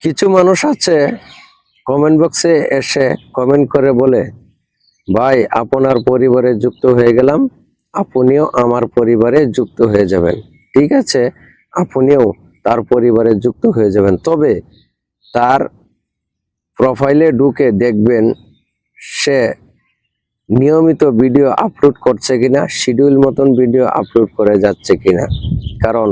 কিছু মানুষ আছে কমেন্ট বক্সে এসে কমেন্ট করে বলে, ভাই আপনার পরিবারে যুক্ত হয়ে গেলাম, আপনিও আমার পরিবারে যুক্ত হয়ে যাবেন। ঠিক আছে, আপনিও তার পরিবারে যুক্ত হয়ে যাবেন, তবে তার প্রোফাইলে ঢুকে দেখবেন সে নিয়মিত ভিডিও আপলোড করছে কিনা, শিডিউল মতন ভিডিও আপলোড করে যাচ্ছে কিনা। কারণ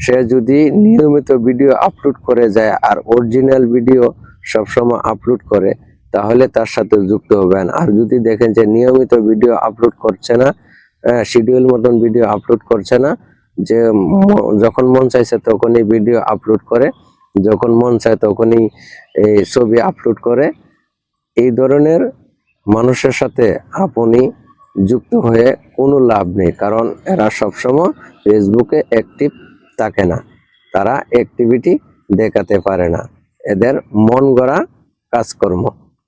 সে যদি নিয়মিত ভিডিও আপলোড করে যায় আর অরিজিনাল ভিডিও সবসময় আপলোড করে, তাহলে তার সাথে যুক্ত হবেন। আর যদি দেখেন যে নিয়মিত ভিডিও আপলোড করছে না, শিডিউল মতন ভিডিও আপলোড করছে না, যে যখন মন চাইছে তখনই ভিডিও আপলোড করে, যখন মন চায় তখনই এই ছবি আপলোড করে, এই ধরনের মানুষের সাথে আপনি যুক্ত হয়ে কোনো লাভ নেই। কারণ এরা সবসময় ফেসবুকে অ্যাক্টিভ থাকে না, তারা অ্যাক্টিভিটি দেখাতে পারে না, এদের মন গড়া কাজকর্ম।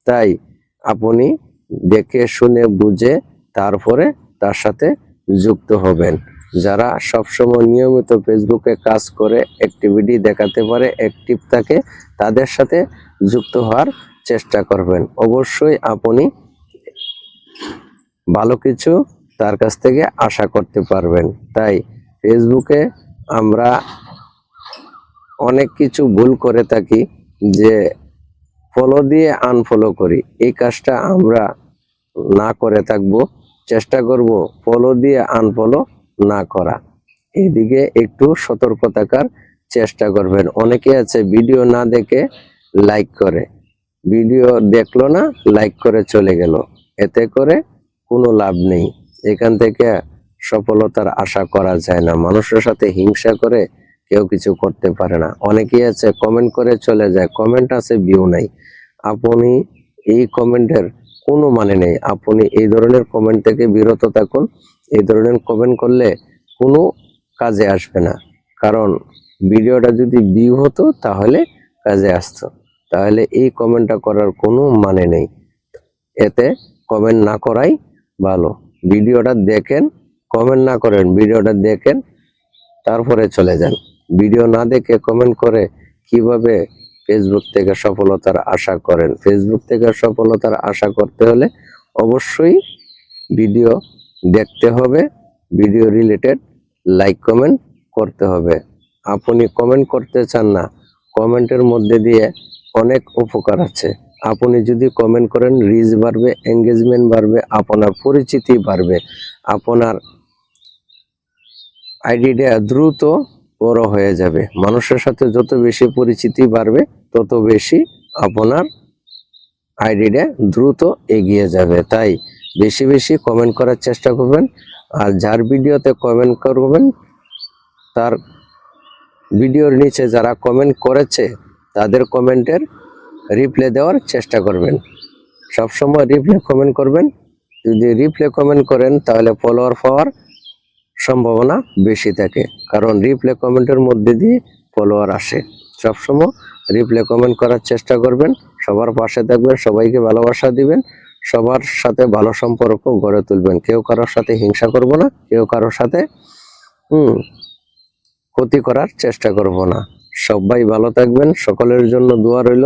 তাই আপনি দেখে শুনে বুঝে তারপরে তার সাথে যুক্ত হবেন। যারা সবসময় নিয়মিত ফেসবুকে কাজ করে অ্যাক্টিভিটি দেখাতে পারে, অ্যাক্টিভ থাকে, তাদের সাথে যুক্ত হওয়ার চেষ্টা করবেন। অবশ্যই আপনি ভালো কিছু তার কাছ থেকে আশা করতে পারবেন। তাই ফেসবুকে আমরা অনেক কিছু ভুল করে থাকি, যে ফলো দিয়ে আনফলো করি। এই কাজটা আমরা না করে থাকবো, চেষ্টা করব ফলো দিয়ে আনফলো না করা। এইদিকে একটু সতর্ক থাকার চেষ্টা করবেন। অনেকে আছে ভিডিও না দেখে লাইক করে, ভিডিও দেখলো না, লাইক করে চলে গেল, এতে করে কোনো লাভ নেই। এখান থেকে সফলতার আশা করা যায় না। মানুষের সাথে হিংসা করে কেউ কিছু করতে পারে না। অনেকেই আছে কমেন্ট করে চলে যায়, কমেন্ট আছে ভিউ নাই। আপনি এই কমেন্টের কোনো মানে নেই, আপনি এই ধরনের কমেন্ট থেকে বিরত থাকুন। এই ধরনের কমেন্ট করলে কোনো কাজে আসবে না। কারণ ভিডিওটা যদি ভিউ হতো তাহলে কাজে আসতো, তাহলে এই কমেন্টটা করার কোনো মানে নেই। এতে কমেন্ট না করাই ভালো। ভিডিওটা দেখেন, কমেন্ট না করেন, ভিডিওটা দেখেন তারপরে চলে যান। ভিডিও না দেখে কমেন্ট করে কিভাবে ফেসবুক থেকে সফলতার আশা করেন? ফেসবুক থেকে সফলতার আশা করতে হলে অবশ্যই ভিডিও দেখতে হবে, ভিডিও রিলেটেড লাইক কমেন্ট করতে হবে। আপনি কমেন্ট করতে চান না, কমেন্টের মধ্যে দিয়ে অনেক উপকার আছে। আপনি যদি কমেন্ট করেন, রিচ বাড়বে, এঙ্গেজমেন্ট বাড়বে, আপনার পরিচিতি বাড়বে, আপনার আইডিটা দ্রুত বড় হয়ে যাবে। মানুষের সাথে যত বেশি পরিচিতি বাড়বে, তত বেশি আপনার আইডিটা দ্রুত এগিয়ে যাবে। তাই বেশি বেশি কমেন্ট করার চেষ্টা করবেন। আর যার ভিডিওতে কমেন্ট করবেন, তার ভিডিওর নিচে যারা কমেন্ট করেছে তাদের কমেন্টের রিপ্লাই দেওয়ার চেষ্টা করবেন। সবসময় রিপ্লাই কমেন্ট করবেন। যদি রিপ্লাই কমেন্ট করেন তাহলে ফলোয়ার পাওয়ার সম্ভাবনা বেশি থাকে, কারণ রিপ্লাই কমেন্টের মধ্যে দিয়ে ফলোয়ার আসে। সবসময় রিপ্লাই কমেন্ট করার চেষ্টা করবেন, সবার পাশে থাকবেন, সবাইকে ভালোবাসা দিবেন, সবার সাথে ভালো সম্পর্ক গড়ে তুলবেন। কেউ কারোর সাথে হিংসা করব না, কেউ কারোর সাথে ক্ষতি করার চেষ্টা করব না। সবাই ভালো থাকবেন, সকলের জন্য দোয়া রইল।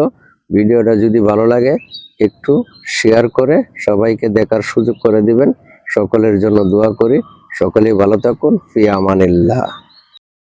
ভিডিওটা যদি ভালো লাগে একটু শেয়ার করে সবাইকে দেখার সুযোগ করে দিবেন। সকলের জন্য দোয়া করি। সকলেই ভালো থাকুন। ফি আমানিল্লাহ।